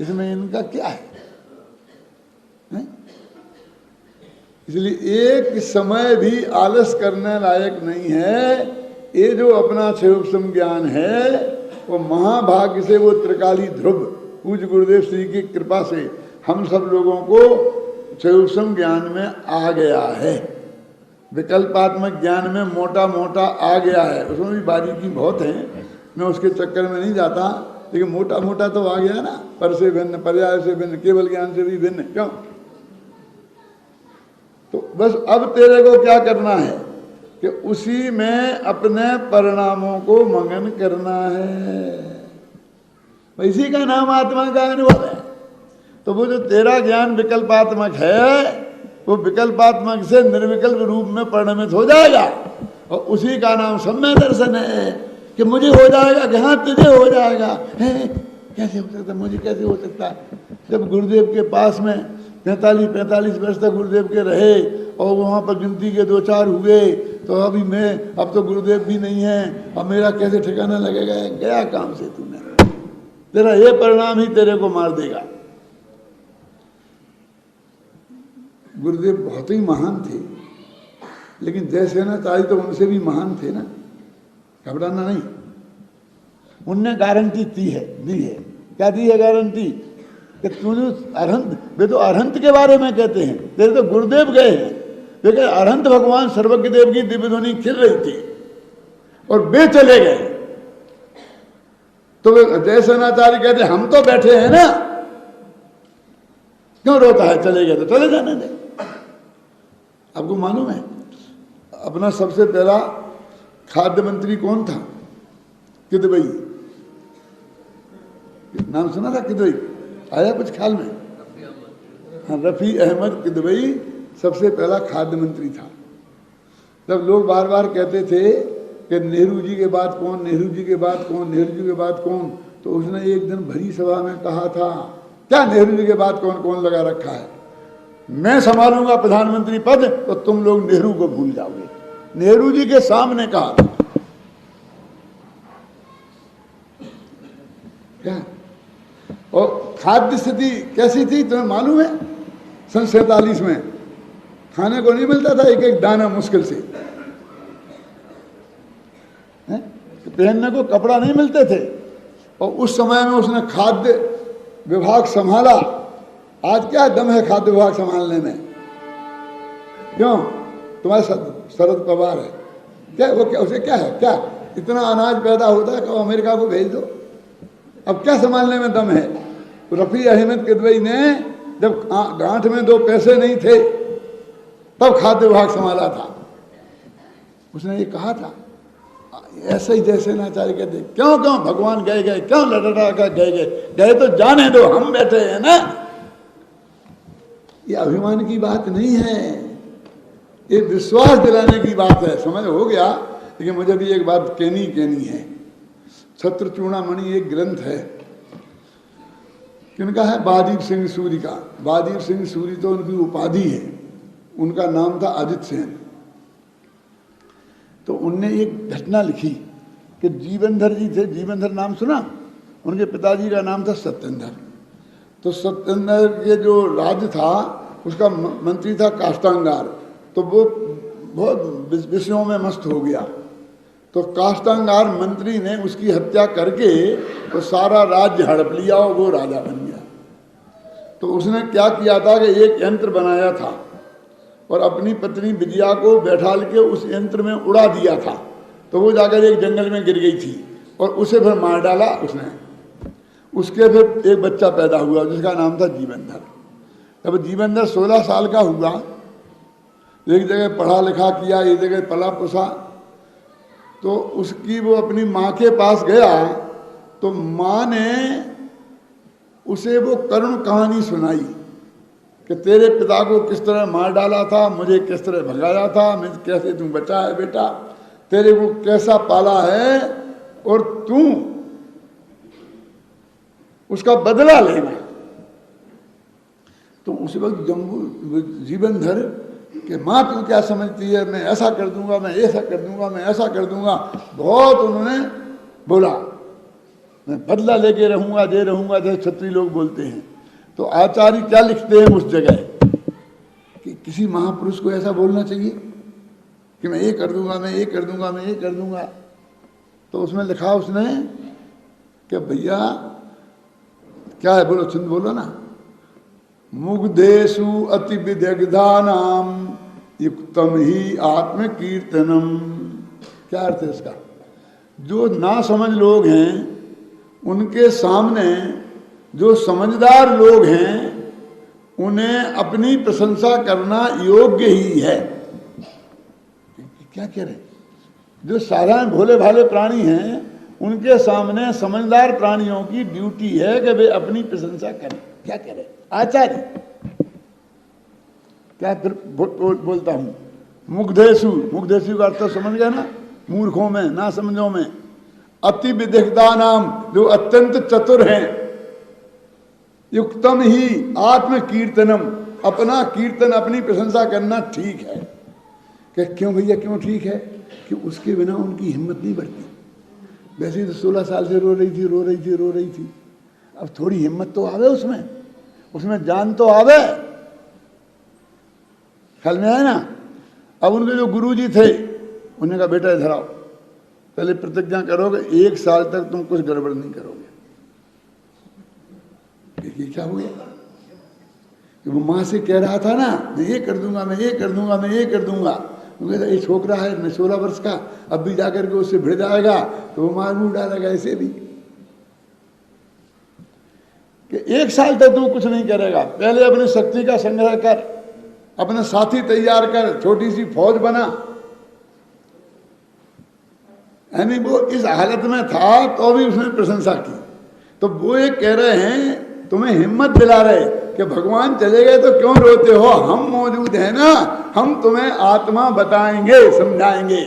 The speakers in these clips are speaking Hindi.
इसमें इनका क्या है? इसलिए एक समय भी आलस करने लायक नहीं है। ये जो अपना क्षयोपम ज्ञान है वो महाभाग्य से वो त्रिकाली ध्रुव पूज्य गुरुदेव श्री की कृपा से हम सब लोगों को क्षयोपम ज्ञान में आ गया है। विकल्पात्मक ज्ञान में मोटा मोटा आ गया है, उसमें भी बारीकी बहुत है, मैं उसके चक्कर में नहीं जाता, लेकिन मोटा मोटा तो आ गया ना। पर से भिन्न, पर्याय से भिन्न, केवल ज्ञान से भी भिन्न। क्यों? तो बस अब तेरे को क्या करना है कि उसी में अपने परिणामों को मगन करना है। इसी का नाम आत्मा का अनुभव है। तो वो जो तेरा ज्ञान विकल्पात्मक है वो विकल्पात्मक से निर्विकल्प रूप में परिणमित हो जाएगा, और उसी का नाम सम्यक दर्शन है कि मुझे हो जाएगा कि हाँ तुझे हो जाएगा। है कैसे हो सकता, मुझे कैसे हो सकता है? जब गुरुदेव के पास में 45 वर्ष तक गुरुदेव के रहे और वहाँ पर गिनती के 2-4 हुए, तो अब तो गुरुदेव भी नहीं है, अब मेरा कैसे ठिकाना लगेगा? गया काम से तूने, तेरा ये परिणाम ही तेरे को मार देगा। गुरुदेव बहुत ही महान थे, लेकिन जैसे ना चाहे तो उनसे भी महान थे ना, घबराना नहीं। उनने गारंटी दी है। क्या दी है गारंटी? कि तूने अरहंत, वे तो अरहंत के बारे में कहते हैं, तेरे तो गुरुदेव गए हैं, लेकिन अरहंत भगवान सर्वज्ञ देव की दिव्य ध्वनि खिल रही थी और वे चले गए। तो वे जयसेनाचार्य कहते हम तो बैठे हैं ना, क्यों रोता है? चले गए तो चले जाने दे। आपको मालूम है अपना सबसे पहला खाद्य मंत्री कौन था? किदवई, नाम सुना था? किदवई आया कुछ ख्याल में? हाँ, रफ़ी अहमद किदवई सबसे पहला खाद्य मंत्री था। जब लोग बार बार कहते थे कि नेहरू जी के बाद कौन, नेहरू जी के बाद कौन, नेहरू जी के बाद कौन, तो उसने एक दिन भरी सभा में कहा था, क्या नेहरू जी के बाद कौन कौन लगा रखा है? मैं संभालूंगा प्रधानमंत्री पद तो तुम लोग नेहरू को भूल जाओगे। नेहरू जी के सामने कहा था। क्या? और खाद्य स्थिति कैसी थी तुम्हें मालूम है? सन 47 में खाने को नहीं मिलता था, एक दाना मुश्किल से, पहनने को कपड़ा नहीं मिलते थे, और उस समय में उसने खाद्य विभाग संभाला। आज क्या दम है खाद्य विभाग संभालने में? क्यों? तुम्हारे शरद पवार है क्या? वो क्या, उसे क्या है? क्या इतना अनाज पैदा होता है कि अमेरिका को भेज दो? अब क्या संभालने में दम है? रफ़ी अहमद किदवई ने जब गांठ में 2 पैसे नहीं थे तब खाद्य विभाग संभाला था। उसने ये कहा था। ऐसे ही जैसे नाचार्य कहते, क्यों भगवान गए क्यों लड़ाड़ा कर गए तो जाने दो, हम बैठे हैं ना। ये अभिमान की बात नहीं है, ये विश्वास दिलाने की बात है। समझ हो गया? लेकिन मुझे भी एक बात कहनी है। छत्र चूड़ामणि एक ग्रंथ है, किनका है? बाजीर सिंह सूरी का। बाजीर सिंह सूरी तो उनकी उपाधि है, उनका नाम था अजित सेन। तो उनने एक घटना लिखी कि जीवनधर जी थे, जीवनधर नाम सुना? उनके पिताजी का नाम था सत्येंद्र। तो सत्येंद्र के जो राज्य था उसका मंत्री था काष्टांगार। तो वो बहुत विषयों में मस्त हो गया, तो काष्टांगार मंत्री ने उसकी हत्या करके तो सारा राज्य हड़प लिया और वो राजा बन गया। तो उसने क्या किया था कि एक यंत्र बनाया था और अपनी पत्नी विजया को बैठा के उस यंत्र में उड़ा दिया था। तो वो जाकर एक जंगल में गिर गई थी और उसे फिर मार डाला उसने। उसके फिर एक बच्चा पैदा हुआ जिसका नाम था जीवनधर। जब जीवनधर 16 साल का हुआ, एक जगह पढ़ा लिखा किया, एक जगह पला पुसा, तो उसकी वो अपनी माँ के पास गया तो माँ ने उसे वो करुण कहानी सुनाई कि तेरे पिता को किस तरह मार डाला था, मुझे किस तरह भगाया था, मुझे कैसे तुम बचा है बेटा, तेरे को कैसा पाला है और तू उसका बदला लेना। तो उस वक्त जीवनधर कि माँ तू क्या समझती है, मैं ऐसा कर दूंगा, मैं ऐसा कर दूंगा, मैं ऐसा कर दूंगा, बहुत उन्होंने बोला। मैं बदला लेके रहूंगा, दे रहूंगा, जैसे क्षत्रिय लोग बोलते हैं। तो आचार्य क्या लिखते हैं उस जगह कि किसी महापुरुष को ऐसा बोलना चाहिए कि मैं ये कर दूंगा, मैं ये कर दूंगा, मैं ये कर दूंगा। तो उसमें लिखा उसने कि भैया क्या है, बोलो, चिंत बोलो ना। मुग्धेषु अति विदग्धानाम युक्तम ही आत्म कीर्तनम। क्या अर्थ है इसका? जो ना समझ लोग हैं उनके सामने जो समझदार लोग हैं उन्हें अपनी प्रशंसा करना योग्य ही है। क्या कह रहे? जो साधारण भोले भाले प्राणी हैं उनके सामने समझदार प्राणियों की ड्यूटी है कि वे अपनी प्रशंसा करें। क्या कह रहे आचार्य? क्या फिर बोलता हूं, मुग्धेषु, मुग्धेषु का अर्थ समझ गए ना, मूर्खों में, ना समझों में। अति विदग्धा नाम, जो अत्यंत चतुर हैं। युक्तम ही आत्म कीर्तनम, अपना कीर्तन, अपनी प्रशंसा करना ठीक है। कि क्यों भैया, क्यों ठीक है? कि उसके बिना उनकी हिम्मत नहीं बढ़ती। वैसे तो 16 साल से रो रही थी। अब थोड़ी हिम्मत तो आवे उसमें, उसमें जान तो आवे। ख्याल में आया ना? अब उनके जो गुरुजी थे उन्होंने कहा बेटा इधर आओ, पहले प्रतिज्ञा करोगे 1 साल तक तुम कुछ गड़बड़ नहीं करोगे। देखिए क्या हो गया कि वो माँ से कह रहा था ना, मैं ये कर दूंगा, मैं ये कर दूंगा, मैं ये कर दूंगा। ये छोकरा है, मैं 16 वर्ष का, अब भी जाकर के उससे भिड़ जाएगा तो वो मार मुंह डालेगा। ऐसे भी कि 1 साल तक तू कुछ नहीं करेगा, पहले अपनी शक्ति का संग्रह कर, अपने साथी तैयार कर, छोटी सी फौज बना। यानी वो इस हालत में था तो भी उसने प्रशंसा की। तो वो ये कह रहे हैं, तुम्हें हिम्मत दिला रहे कि भगवान चले गए तो क्यों रोते हो, हम मौजूद हैं ना, हम तुम्हें आत्मा बताएंगे, समझाएंगे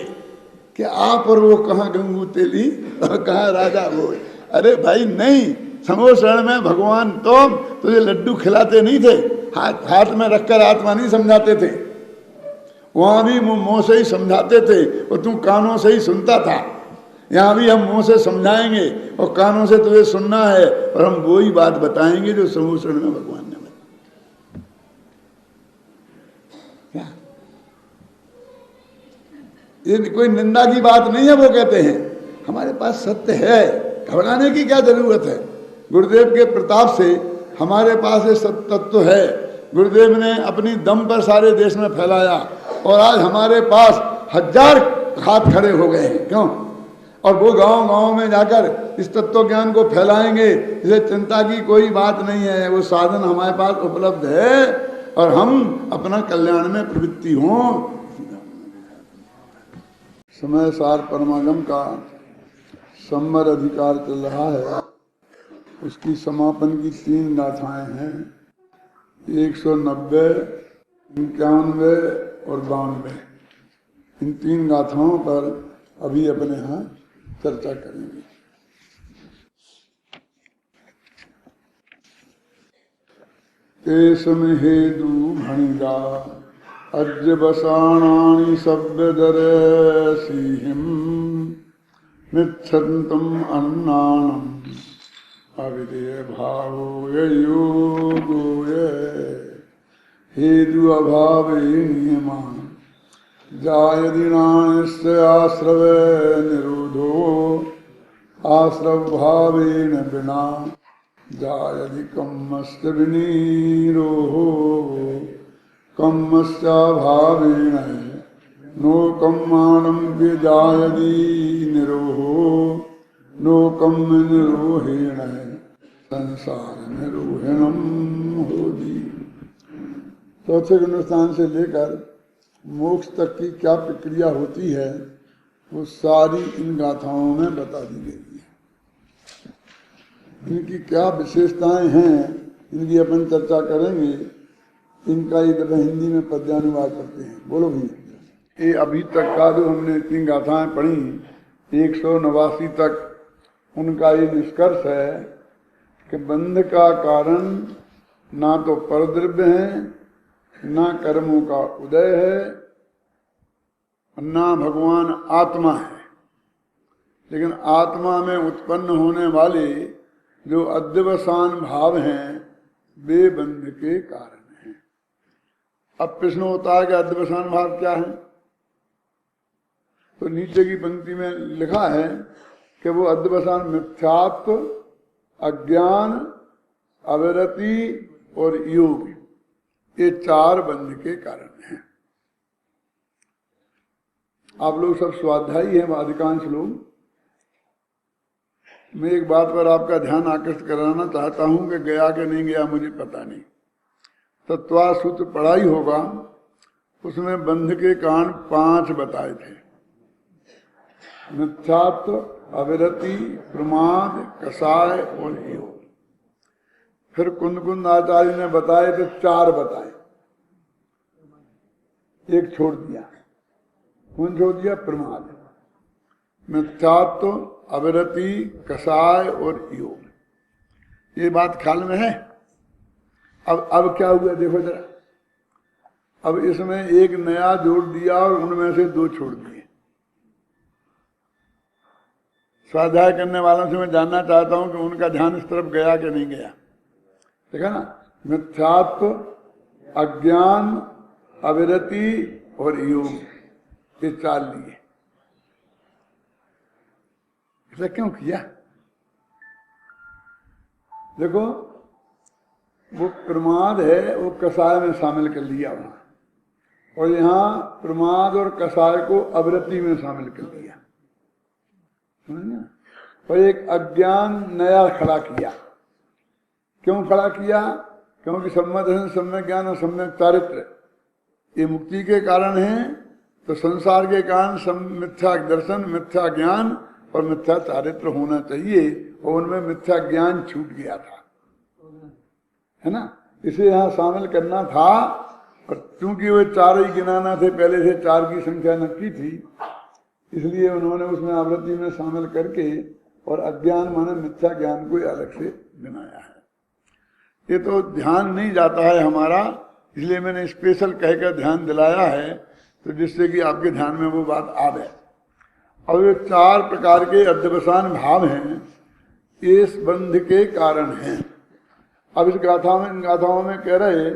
कि आप और वो कहाँ गंगू तेली और कहाँ राजा वो। अरे भाई नहीं, समो शरण में भगवान तो तुझे लड्डू खिलाते नहीं थे, हाथ में रखकर आत्मा नहीं समझाते थे। वहां भी मुंह से ही समझाते थे और तू कानों से ही सुनता था। यहाँ भी हम मुंह से समझाएंगे और कानों से तुझे सुनना है, और हम वही बात बताएंगे जो समूह शरण में भगवान ने बताया। क्या ये कोई निंदा की बात नहीं है? वो कहते हैं हमारे पास सत्य है, घबराने की क्या जरूरत है। गुरुदेव के प्रताप से हमारे पास ये सत्य तत्व है। गुरुदेव ने अपनी दम पर सारे देश में फैलाया और आज हमारे पास 1000 हाथ खड़े हो गए हैं। क्यों? और वो गांव गांव में जाकर इस तत्व ज्ञान को फैलाएंगे। इसे चिंता की कोई बात नहीं है, वो साधन हमारे पास उपलब्ध है और हम अपना कल्याण में प्रवृत्ति हों। समय सार परमागम का संवर अधिकार चल रहा है। उसकी समापन की 3 गाथाएं हैं, 190, 91 और 92। इन 3 गाथाओं पर अभी अपने यहाँ चर्चा करेंगे। केशम हेदु भणिगा अज्य बसाणानि सभ्यदर सिंहम मिच्छन्तम अन्नानम अविदेय भावो योगो हेतु अभावे नियमान जायदिनास्य आश्रवे निरोधो आश्रव भावेन बिना जायदि कम्मस्य विनीरोहो कम्मस्या भावेन नो कम्मानं विजायदि निरोहो नो कम्म निरोहेण संसार निरोहिणम होदि। चौथे हिंदुस्तान से लेकर मोक्ष तक की क्या प्रक्रिया होती है वो सारी इन गाथाओं में बता दी गई है। इनकी क्या विशेषताएं हैं इनकी अपन चर्चा करेंगे। इनका ये जब हिंदी में पद्यानुवाद करते हैं। बोलो भैया, ये अभी तक का जो हमने 3 गाथाएं पढ़ी 189 तक, उनका ये निष्कर्ष है कि बंध का कारण ना तो परद्रव्य है, ना कर्मों का उदय है, ना भगवान आत्मा है। लेकिन आत्मा में उत्पन्न होने वाले जो अध्यवसान भाव हैं वे बंध के कारण हैं। अब प्रश्न होता है कि अध्यवसान भाव क्या है? तो नीचे की पंक्ति में लिखा है कि वो अध्यवसान मिथ्यात्व, अज्ञान, अविरति और योग, ये चार बंध के कारण हैं। आप लोग सब स्वाध्यायी हैं, अधिकांश लोग। मैं एक बात पर आपका ध्यान आकर्षित कराना चाहता हूं कि गया कि नहीं गया मुझे पता नहीं। तत्वार्थ सूत्र पढ़ा ही होगा, उसमें बंध के कारण 5 बताए थे। मिथ्यात्व, अविरति, प्रमाद, कसाय और योग। फिर कुंद आचार्य ने बताए तो 4 बताए, एक छोड़ दिया। कौन छोड़ दिया? प्रमाद। मिथ्यात्व, अविरति, कसाय और योग। ये बात ख्याल में है? अब क्या हुआ देखो जरा। अब इसमें एक नया जोड़ दिया और उनमें से 2 छोड़ दिए। स्वाध्याय करने वालों से मैं जानना चाहता हूं कि उनका ध्यान इस तरफ गया कि नहीं गया। देखा ना, मिथ्यात्व, अज्ञान, अविरति और योग, ये 4 लिए। ऐसा क्यों किया? देखो, वो प्रमाद है वो कसाय में शामिल कर लिया वहां, और यहां प्रमाद और कसाय को अविरति में शामिल कर दिया। समझना? और एक अज्ञान नया खड़ा किया। क्यों खड़ा किया? क्योंकि सम्यक दर्शन, सम्यक ज्ञान और सम्यक चारित्र ये मुक्ति के कारण हैं। तो संसार के कारण मिथ्या दर्शन, मिथ्या ज्ञान और मिथ्या चारित्र होना चाहिए, और उनमें मिथ्या ज्ञान छूट गया था, है ना। इसे यहाँ शामिल करना था, और क्योंकि वे 4 ही गिनाना थे, पहले से 4 की संख्या नक्की थी, इसलिए उन्होंने उसमें आवृत्ति में शामिल करके और अज्ञान माने मिथ्या ज्ञान को अलग से गिनाया है। ये तो ध्यान नहीं जाता है हमारा, इसलिए मैंने स्पेशल कहकर ध्यान दिलाया है, तो जिससे कि आपके ध्यान में वो बात आ जाए। और ये 4 प्रकार के अध्यवसान भाव हैं, ये इस बंध के कारण हैं। अब इस गाथाओं में कह रहे,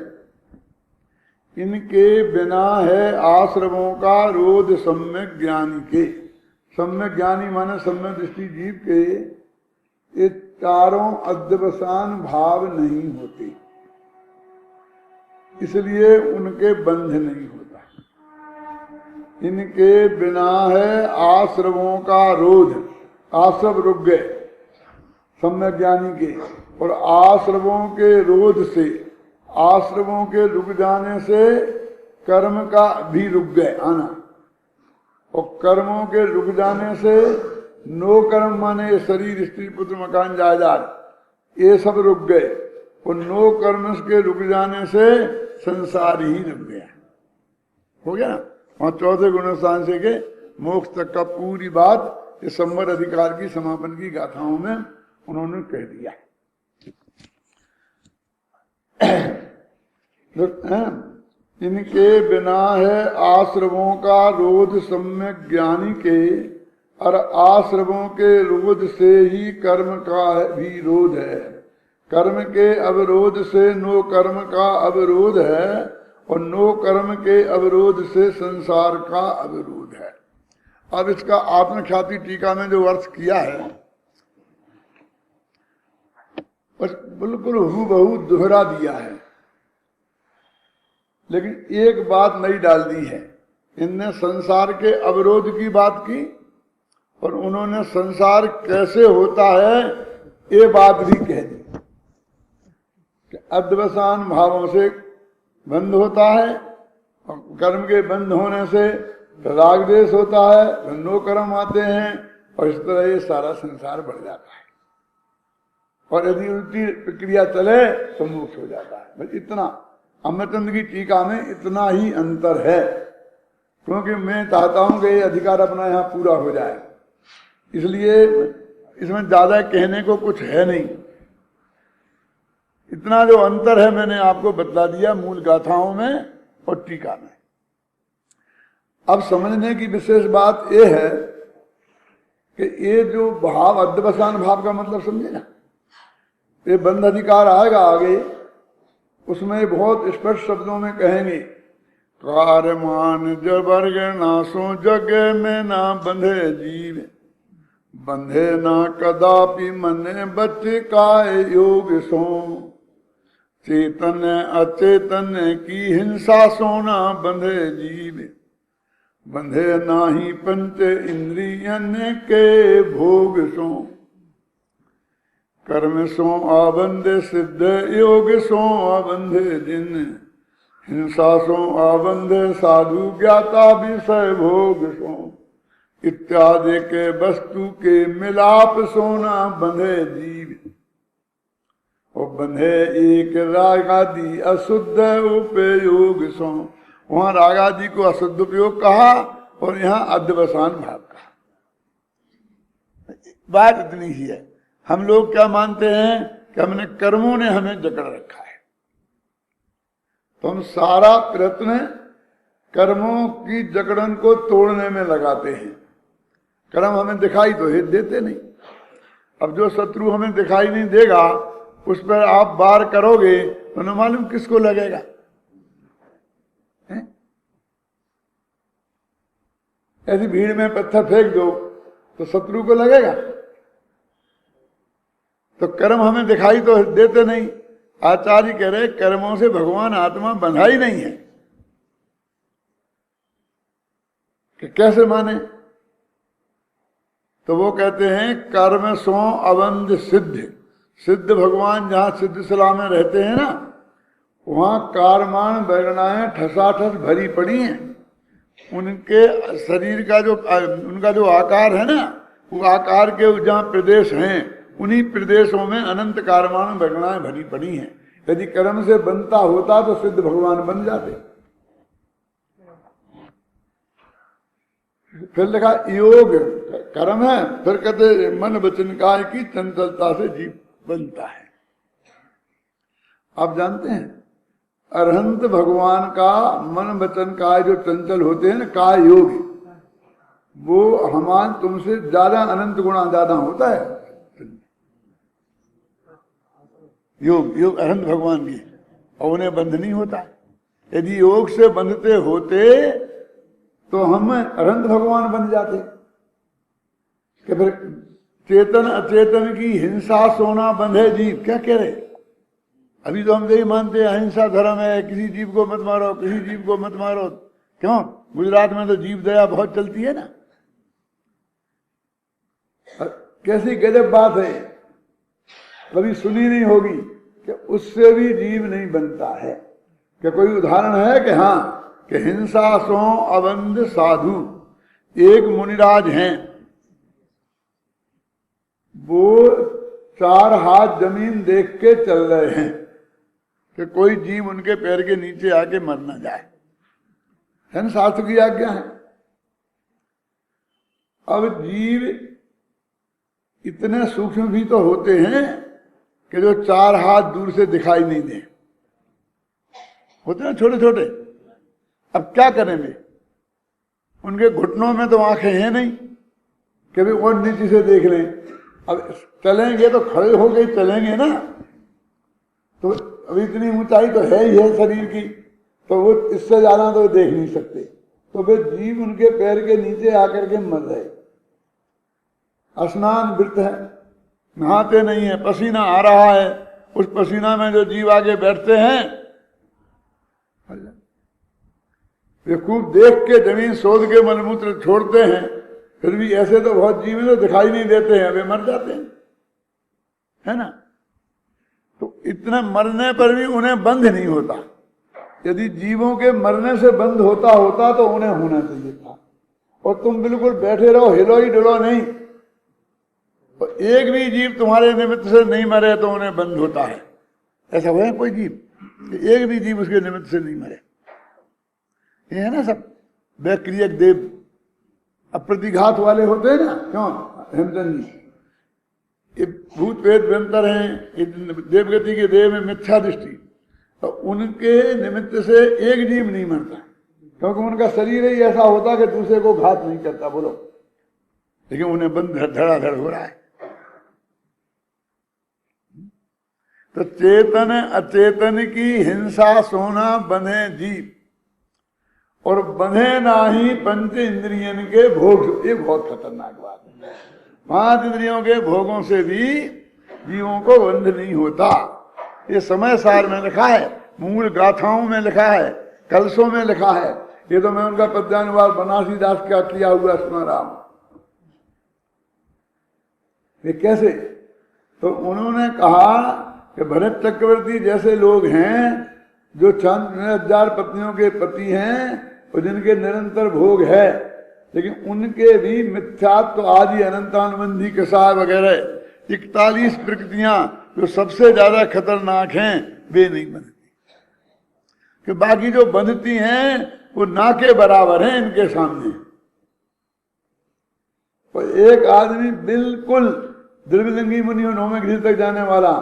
इनके बिना है आश्रमों का रोध सम्यक ज्ञानी के। सम्यक ज्ञानी माने सम्यक दृष्टि जीव के ये 4 अध्यवसान भाव नहीं होते, इसलिए उनके बंध नहीं होता। इनके बिना है आश्रमों का रोध, आश्रम रुक गए सम्यक ज्ञानी के, और आश्रमों के रोध से, आश्रमों के रुक जाने से कर्म का भी रुक गए आना, और कर्मों के रुक जाने से नो कर्म माने शरीर, स्त्री, पुत्र, मकान, जायदाद, ये सब रुक गए, और नो कर्म के रुक जाने से संसार ही रुक गया। हो गया ना। वहां 4थे गुणस्थान से के मोक्ष तक का पूरी बात इस संवर अधिकार की समापन की गाथाओं में उन्होंने कह दिया। इनके बिना है आश्रमों का रोध सम्यक ज्ञानी के, और आश्रमों के रोध से ही कर्म का भी रोध है। कर्म के अवरोध से नो कर्म का अवरोध है, और नो कर्म के अवरोध से संसार का अवरोध है। अब इसका आत्मख्याति टीका में जो अर्थ किया है, बस बिल्कुल हूबहू दोहरा दिया है, लेकिन एक बात नई डाल दी है। इनने संसार के अवरोध की बात की, और उन्होंने संसार कैसे होता है ये बात भी कह दी कि अध्यवसान भावों से बंद होता है, और कर्म के बंद होने से राग देश होता है, नो कर्म आते हैं, और इस तरह ये सारा संसार बढ़ जाता है। और यदि उल्टी प्रक्रिया चले तो मोक्ष हो जाता है। बस इतना अमृतचंद की टीका में इतना ही अंतर है, क्योंकि मैं चाहता हूं कि ये अधिकार अपना यहाँ पूरा हो जाए, इसलिए इसमें ज्यादा कहने को कुछ है नहीं। इतना जो अंतर है मैंने आपको बतला दिया मूल गाथाओं में और टीका में। अब समझने की विशेष बात यह है कि ये जो भाव अध्यवसान भाव का मतलब समझे ना, ये बंध अधिकार आएगा आगे, उसमें बहुत स्पष्ट शब्दों में कहेंगे, कारमान जबर नासो जग में ना बंधे जीव, बंधे ना कदापि मन बच काय योग सो, चेतन अचेतन की हिंसा सोना बंधे जीव, बंधे नाही पंच इंद्रियन के भोग सो, कर्म सो आबंधे सिद्ध योग सो आबंधे जिन, हिंसा सो आबंधे साधु ज्ञाता विषय भोग सो, इत्यादि के वस्तु के मिलाप सोना बंधे जीव, और बंधे एक रागादि अशुद्ध उपयोग सो। वहां रागादि को अशुद्ध उपयोग कहा और यहाँ अध्यवसान भाव कहा। बात इतनी ही है, हम लोग क्या मानते हैं कि हमने कर्मों ने हमें जकड़ रखा है, तो हम सारा प्रयत्न कर्मों की जकड़न को तोड़ने में लगाते हैं। कर्म हमें दिखाई तो देते नहीं। अब जो शत्रु हमें दिखाई नहीं देगा उस पर आप वार करोगे तो न मालूम किसको लगेगा। ऐसी भीड़ में पत्थर फेंक दो तो शत्रु को लगेगा। तो कर्म हमें दिखाई तो देते नहीं। आचार्य कह रहे कर्मों से भगवान आत्मा बंधा ही नहीं है कि कैसे माने। तो वो कहते हैं कर्म सो अबंध सिद्ध। सिद्ध भगवान जहां सिद्धशिला में रहते हैं ना, वहां कारमान बैगनाएं ठसाठस भरी पड़ी हैं। उनके शरीर का जो उनका जो आकार है ना, वो आकार के जहाँ प्रदेश हैं उन्हीं प्रदेशों में अनंत कारमान बैगनाएं भरी पड़ी हैं। यदि कर्म से बनता होता तो सिद्ध भगवान बन जाते। फिर लिखा योग कर्म है, फिर कहते मन वचन काय की चंचलता से जीव बनता है। आप जानते हैं अरहंत भगवान का मन वचन काय जो चंचल होते हैं ना, काय योग, वो हमान तुमसे ज्यादा अनंत गुणा ज्यादा होता है। योग अरहंत भगवान की, और उन्हें बंध नहीं होता। यदि योग से बंधते होते तो हम अरहंत भगवान बन जाते। कि फिर चेतन अचेतन की हिंसा सोना बंधे जीव, क्या कह रहे? अभी तो हम यही मानते हैं अहिंसा धर्म है, किसी जीव को मत मारो, किसी जीव को मत मारो। क्यों? गुजरात में तो जीव दया बहुत चलती है ना। कैसी गजब बात है, कभी सुनी नहीं होगी कि उससे भी जीव नहीं बनता है। क्या कोई उदाहरण है कि हाँ कि हिंसा सो अबंध साधु, एक मुनिराज हैं, वो 4 हाथ जमीन देख के चल रहे हैं कि कोई जीव उनके पैर के नीचे आके मर ना जाए, है ना, शास्त्र की आज्ञा है। अब जीव इतने सूक्ष्म भी तो होते हैं कि जो 4 हाथ दूर से दिखाई नहीं दे, होते हैं छोटे छोटे। अब क्या करें वे? उनके घुटनों में तो आंखें हैं नहीं कि वे और नीचे से देख लें। अब चलेंगे तो खड़े होके चलेंगे ना, तो अब इतनी ऊंचाई तो है ही है शरीर की, तो वो इससे ज्यादा तो देख नहीं सकते। तो वे जीव उनके पैर के नीचे आकर के मर रहे। स्नान वृत है, नहाते नहीं है, पसीना आ रहा है, उस पसीना में जो जीव आगे बैठते हैं वे खूब देख के जमीन सोध के मलमूत्र छोड़ते हैं, फिर भी ऐसे तो बहुत जीव तो दिखाई नहीं देते हैं, वे मर जाते हैं, है ना। तो इतना मरने पर भी उन्हें बंध नहीं होता। यदि जीवों के मरने से बंध होता तो उन्हें होना चाहिए था। और तुम बिल्कुल बैठे रहो, हिलो ही डुलो नहीं, और एक भी जीव तुम्हारे निमित्त से नहीं मरे तो उन्हें बंध होता है। ऐसा हुआ है कोई जीव? एक भी जीव उसके निमित्त से नहीं मरे। ये है ना सब वैक्रियक देव, अप्रतिघात वाले होते हैं ना। क्यों? हेमचंद जी, ये भूत प्रेत व्यंतर हैं, देवगति के देव में मिथ्या दृष्टि, तो उनके निमित्त से एक जीव नहीं मरता, क्योंकि उनका शरीर ही ऐसा होता कि दूसरे को घात नहीं करता। बोलो, लेकिन उन्हें बंद धड़ाधड़ हो रहा है। तो चेतन अचेतन की हिंसा सोना बंधे जीव, और बंधे नाही पंच इंद्रियन के भोग। ये बहुत खतरनाक बात है। 5 इंद्रियों के भोगों से भी जीवों को बंध नहीं होता। ये समय सार में लिखा है, मूल गाथाओं में लिखा है, कलशों में लिखा है। ये तो मैं उनका पद्यानुवाद बनारसी दास का किया हुआ सुना रहा हूं। ये कैसे? तो उन्होंने कहा कि भरत चक्रवर्ती जैसे लोग हैं जो 1000 पत्नियों के पति हैं और जिनके निरंतर भोग है, लेकिन उनके भी मिथ्यात्व आदि अनंतानुबंधी कसाय वगैरह 41 प्रकृतियां जो सबसे ज्यादा खतरनाक हैं वे नहीं बंधती। कि बाकी जो बंधती हैं वो ना के बराबर हैं इनके सामने। और एक आदमी बिल्कुल द्रव्यलिंगी मुनि और नौमे गृह तक जाने वाला,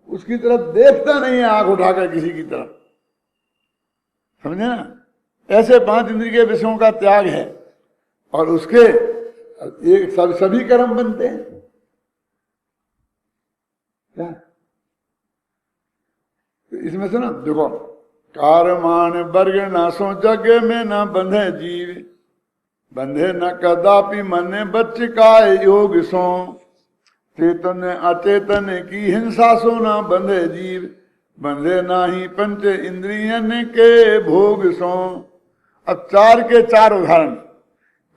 उसकी तरफ देखता नहीं है आंख उठाकर किसी की तरफ, समझे ना? ऐसे 5 इंद्रिय के विषयों का त्याग है और उसके एक सभी कर्म बनते हैं क्या? तो इसमें से ना देखो, कारमान वर्ग नासो जग में न बंधे जीव, बंधे न कदापि मन बच्च का योग सो, चेतन अचेतन की हिंसा सो न बंधे जीव, बंधे नाही पंच इंद्रियन के भोग सो। अब 4 के 4 उदाहरण।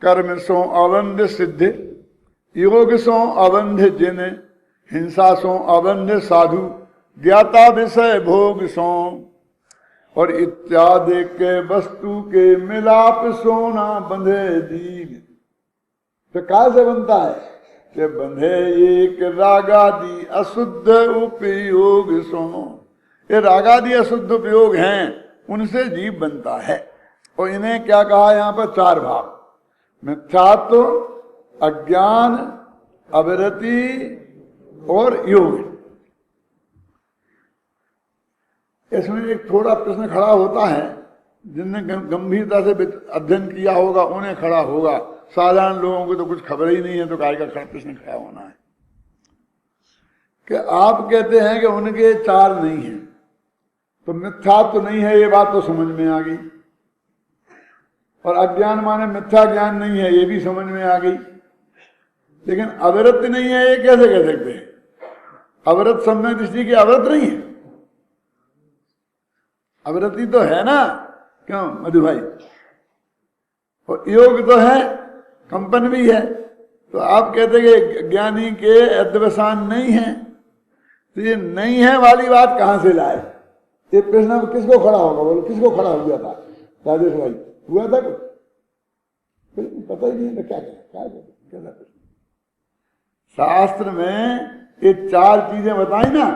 कर्म सो अबंध सिद्ध, योग सो अबंध जिन, हिंसा सो अबंध साधु, ज्ञाता विषय भोग सो, और इत्यादि के वस्तु के मिलाप सोना बंधे जीव। तो कहा से बनता है कि बंधे एक रागादि अशुद्ध उपयोग सो। ये रागादि अशुद्ध उपयोग हैं, उनसे जीव बनता है। और इन्हें क्या कहा यहाँ पर? 4 भाग। मिथ्यात्व, अज्ञान, अविरति और योग। इसमें एक थोड़ा प्रश्न खड़ा होता है, जिनने गंभीरता से अध्ययन किया होगा उन्हें खड़ा होगा, साधारण लोगों को तो कुछ खबर ही नहीं है, तो काय का प्रश्न खड़ा होना है कि आप कहते हैं कि उनके 4 नहीं है, तो मिथ्यात्व नहीं है, ये बात तो समझ में आ गई। और अज्ञान माने मिथ्या ज्ञान नहीं है, ये भी समझ में आ गई। लेकिन अविरत नहीं है, ये कैसे कह सकते हैं? अविरत सम्यक दृष्टि की अविरत नहीं है, अविरति तो है ना, क्यों मधु भाई? और योग तो है, कंपन भी है। तो आप कहते कि ज्ञानी के अध्यवसान नहीं है, तो ये नहीं है वाली बात कहां से लाए? ये प्रश्न किसको खड़ा होगा? बोलो, किसको खड़ा हो गया था? राजेश भाई हुआ था कुछ? पता ही नहीं था क्या क्या शास्त्र में ये 4 चीजें बताई ना,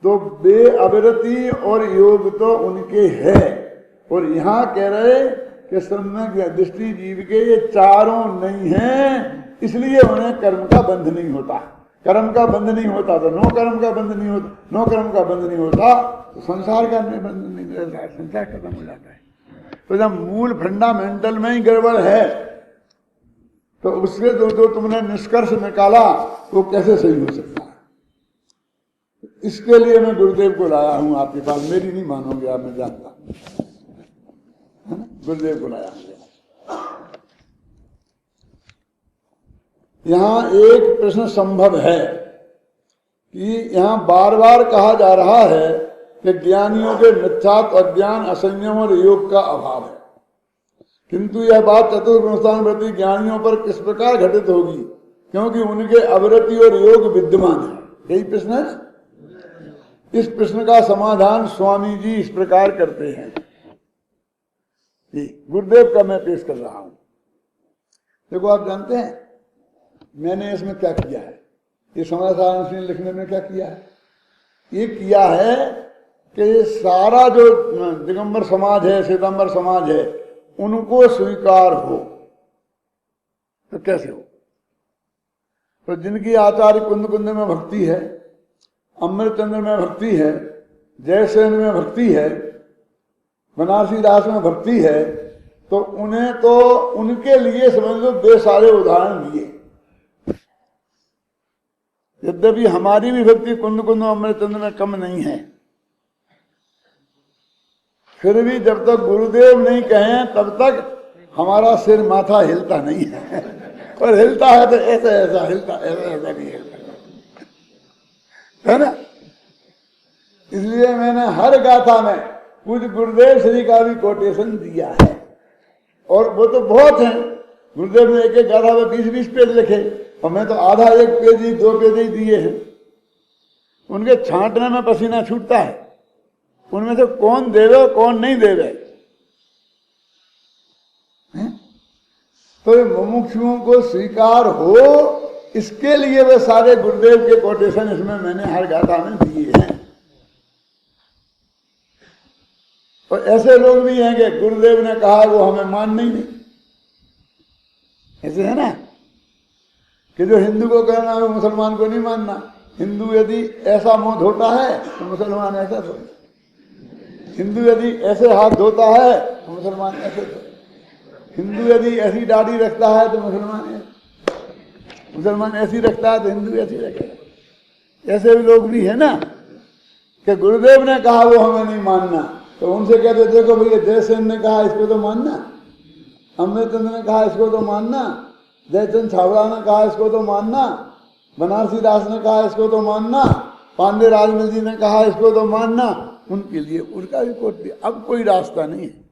तो बे अविरति और योग तो उनके है। और यहां कह रहे कि सम्यक दृष्टि जीव के ये 4 नहीं है, इसलिए उन्हें कर्म का बंध नहीं होता। कर्म का बंध नहीं होता तो नो कर्म का बंध नहीं होता, नो कर्म का बंध नहीं होता तो संसार का बंध नहीं रहता, संसार खत्म हो जाता है। तो जब मूल फंडामेंटल में ही गड़बड़ है, तो उससे जो तुमने निष्कर्ष निकाला वो कैसे सही हो सकता है? इसके लिए मैं गुरुदेव को लाया हूं आपके पास। मेरी नहीं मानोगे आप, मैं जानता हूं, गुरुदेव को लाया हूं। यहां एक प्रश्न संभव है कि यहां बार बार कहा जा रहा है कि ज्ञानियों के मिथ्यात्व, अज्ञान, असंयम और योग का अभाव है, किंतु यह बात चतुर्गुणस्थानवर्ती ज्ञानियों पर किस प्रकार घटित होगी, क्योंकि उनके अविरति और योग विद्यमान है। यही प्रश्न है। इस प्रश्न का समाधान स्वामी जी इस प्रकार करते हैं। गुरुदेव का मैं पेश कर रहा हूं। देखो, आप जानते हैं मैंने इसमें क्या किया है, ये समाधान लिखने में क्या किया है? ये किया है कि ये सारा जो दिगंबर समाज है, श्वेतांबर समाज है, उनको स्वीकार हो। तो कैसे हो? तो जिनकी आचार्य कुंद कुंद में भक्ति है, अमृतचंद्र में भक्ति है, जयसेन में भक्ति है, बनारसी दास में भक्ति है, तो उन्हें तो उनके लिए समझ लो बेसारे उदाहरण दिए। यद्यपि हमारी भी भक्ति कुंद कुंद अमृतचंद में कम नहीं है, फिर भी जब तक गुरुदेव नहीं कहें तब तक हमारा सिर माथा हिलता नहीं है। और हिलता है तो ऐसा ऐसा हिलता, ऐसा ऐसा नहीं हिलता, है ना। इसलिए मैंने हर गाथा में पूज्य गुरुदेव श्री का भी कोटेशन दिया है, और वो तो बहुत है। गुरुदेव ने एक एक गाथा में 20-20 पेज लिखे, और मैं तो आधा 1 पेज ही 2 पेज ही दिए हैं। उनके छांटने में पसीना छूटता है, उनमें से कौन देवे कौन नहीं देवे। तो मुमुक्षुओं को स्वीकार हो, इसके लिए वे सारे गुरुदेव के कोटेशन इसमें मैंने हर गाथा में दिए हैं। और ऐसे लोग भी हैं कि गुरुदेव ने कहा वो हमें मानना ही नहीं, ऐसे है ना, कि जो हिंदू को कहना है मुसलमान को नहीं मानना। हिंदू यदि ऐसा मुंह धोता है तो मुसलमान ऐसा धोता, हिंदू यदि ऐसे हाथ धोता है तो मुसलमान ऐसे धोता, हिंदू यदि ऐसी दाढ़ी रखता है तो मुसलमान ऐसी रखता है तो हिंदू ऐसी रखेगा। ऐसे भी लोग भी है ना, कि गुरुदेव ने कहा वो हमें नहीं मानना, तो उनसे कहते देखो भैया जयसेन ने कहा इसको तो मानना, अमृतचंद ने कहा इसको तो मानना, जयचंद छाबड़ा ने कहा इसको तो मानना, बनारसी दास ने कहा इसको तो मानना, पांडे राजमल जी ने कहा इसको तो मानना। उनके लिए उनका भी कोट दिया। अब कोई रास्ता नहीं है।